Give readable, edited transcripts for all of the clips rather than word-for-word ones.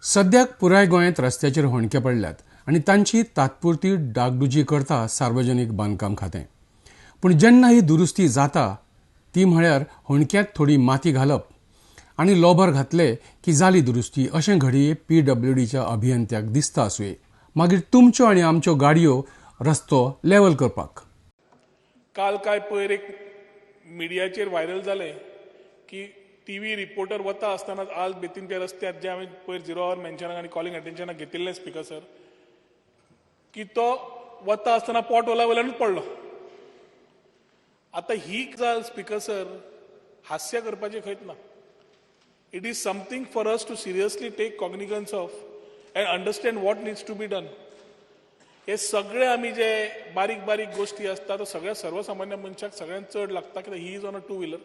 सद्याक पुराय गोंयांत रस्त्याचेर होणके पडल्यात आनी तांची तात्पुरती डागडुजी करता सार्वजनीक बांदकाम खातें. पूण जेन्ना ही दुरुस्ती जाता ती म्हळ्यार होणक्यांत थोडी माती घालप आनी लोबर घातले की जाली दुरुस्ती अशें घडये PWDच्या अभियंत्याक दिसता आसुये. मागीर तुमच्यो आनी आमच्यो गाडयो रस्तो लेवल करपाक. काल काय पयर एक मिडियाचेर व्हायरल जालें की TV रिपोर्टर वता आसतना आज बेतीनच्या रस्त्यार जे हांवें पयर 0 आवर मेन्शनाक आनी कॉलिंग अटेन्शनाक घेतिल्लें स्पिकर सर की तो वता आसतना पोट ओला वयल्यानूच पडलो. आतां ही गजाल स्पिकर सर हास्य करपाचें खंयच ना. It is something for us to seriously take cognizance of and understand what needs to be done. हे सगळे आमी जे बारीक बारीक गोश्टी आसता तो सगळ्या सर्वसामान्य मनशाक सगळ्यांत चड लागता कित्याक he is on a 2 wheeler.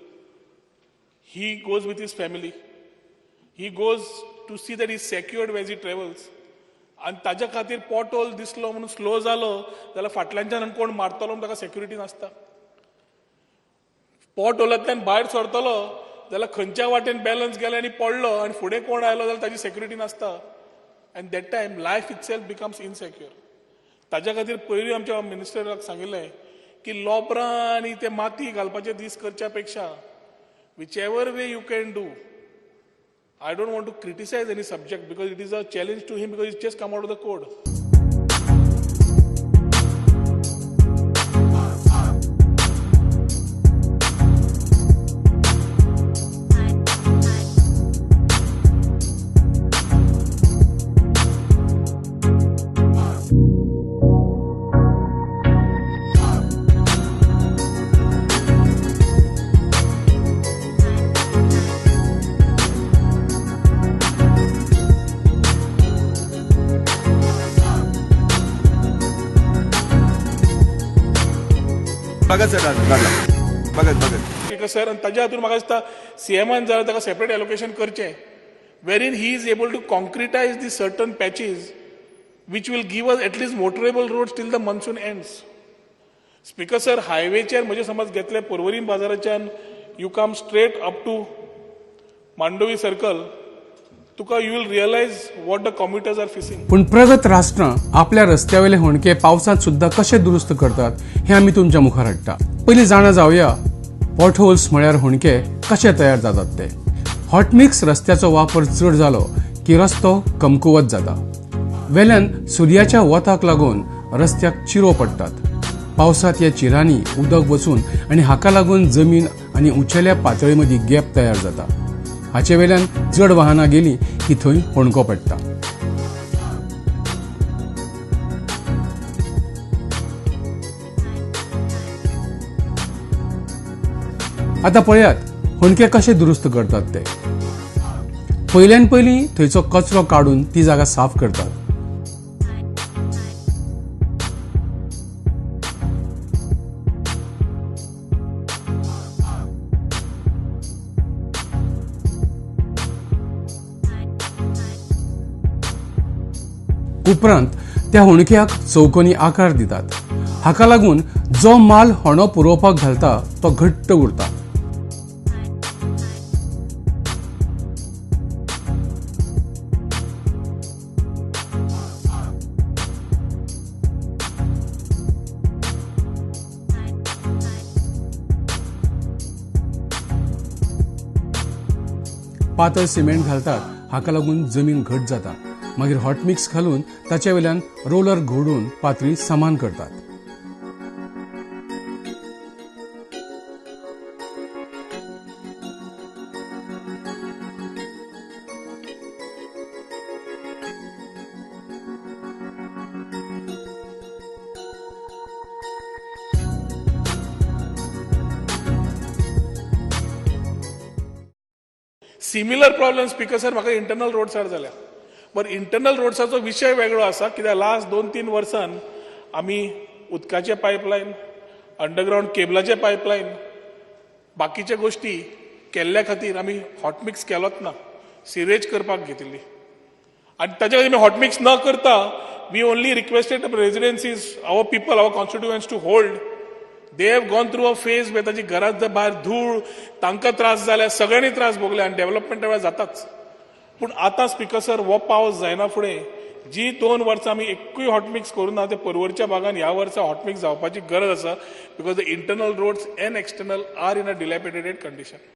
He goes with his family. He goes to see that he's secured when he travels. आणि ताज्या खातीर पोट होल दिसलो म्हणून स्लो जालो जाल्यार फाटल्यानच्यान कोण मारतलो म्हणून ताका सेक्युरिटी नासता. पोट होलांतल्यान भायर सरतलो जाल्यार खंयच्या वाटेन बॅलन्स गेले आनी पडलो आनी फुडें कोण आयलो जाल्यार ताजी सेक्युरिटी नासता. And that time life itself becomes insecure. ताज्या खातीर पयलीं आमच्या मिनिस्टराक सांगिल्लें की लोबरां आनी ते माती घालपाचे दीस करच्या पेक्षा whichever way you can do. I don't want to criticize any subject because it is a challenge to him because it's just come out of the code. Sir आणि ताज्या हातून म्हाका दिसता CMन जाल्यार ताका सेपरेट एलोकेशन करचें where in he is able to concretise the certain patches which will give us at least motorable roads till the monsoon ends. Speaker sir हायवेचेर म्हणजे समज घेतले पर्वरी बाजाराच्यान you come straight up to Mandovi circle तुका you will realise what the commuters are facing. पूण प्रगत राष्ट्रां आपल्या रस्त्यावेले होणके पावसांत सुद्दां कशे दुरुस्त करतात हे आमी तुमच्या मुखार हाडटा. पयलीं जाणा जावया पॉटहोल्स म्हळ्यार होणके कशे तयार जातात ते. हॉटमिक्स रस्त्याचो वापर चड जालो की रस्तो कमकुवत जाता. वेल्यान सुर्याच्या वताक लागून रस्त्याक चिरो पडटात. पावसांत ह्या चिरांनी उदक वचून आनी हाका लागून जमीन आनी उंचेल्या पातळी मदीं गॅप तयार जाता. हाचे वेल्यान जड वाहनां गेली की थंय होणको पडटा. आतां पळयात होणके कशे दुरुस्त करतात ते. पयल्यान पयलीं थंयचो कचरो काडून ती जागा साफ करतात. उपरांत त्या होणक्याक चौकोनी आकार दितात. हाका लागून जो माल होणो पुरोवपाक घालता तो घट्ट उरता. पातळ सिमेंट घालतात हाका लागून जमीन घट जाता. मागीर हॉटमिक्स घालून ताचे वेल्यान रोलर घोडून पातळी समान करतात. सिमिलर प्रॉब्लेम स्पीकर सर म्हाका इंटरनल रोड्सार जाल्या. बट इंटरनल रोड्साचो विशय वेगळो आसा कित्याक लास्ट 2-3 वर्सान आमी उदकाचे पायपलायन अंडरग्रावंड केबलाचे पायपलायन बाकीचे गोश्टी केल्ल्या खातीर आमी हॉटमिक्स केलोच ना. सिरेज करपाक घेतिल्ली आनी ताच्या खातीर आमी हॉटमिक्स न करता we only requested residencies our people our constituents to hold. They have gone through a phase where ताची घरांत भायर धूळ तांकां त्रास जाल्या सगळ्यांनी त्रास भोगले आनी डेव्हलपमेंट वेळार जाताच. पूण आतां स्पिकर सर हो पावस जायना फुडें जी 2 वर्सां आमी एकूय हॉटमिक्स करून ना ते परवरच्या भागान ह्या वर्सा हॉटमिक्स जावपाची गरज आसा because the internal roads and external are in a dilapidated condition.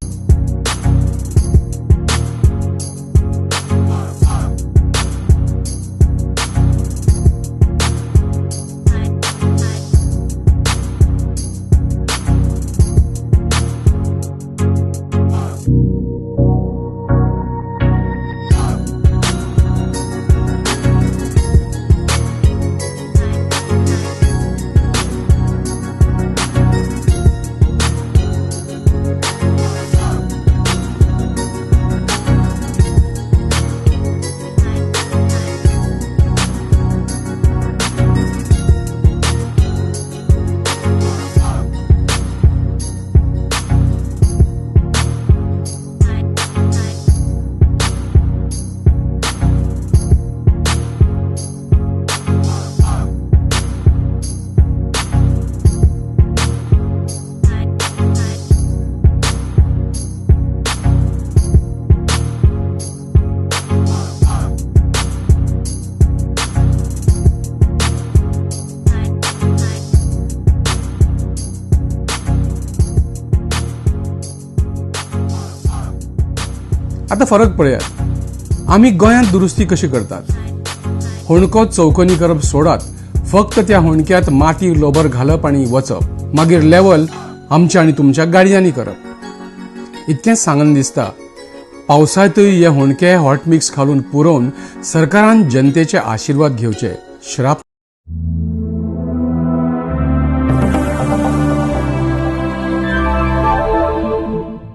आता फरक पळयात. आमी गोंयांत दुरुस्ती कशी करतात. होणको चौकोनी करप सोडात, फक्त त्या होणक्यात माती लोबर घालप आणि वचप, मागीर लेवल आमच्या आणि तुमच्या गाडयांनी करप. इतकेंच सांगन दिसता. पावसांतय हे होणके हॉट मिक्स घालून पुरोवन सरकारान जनतेचे आशीर्वाद घेवचे. श्राप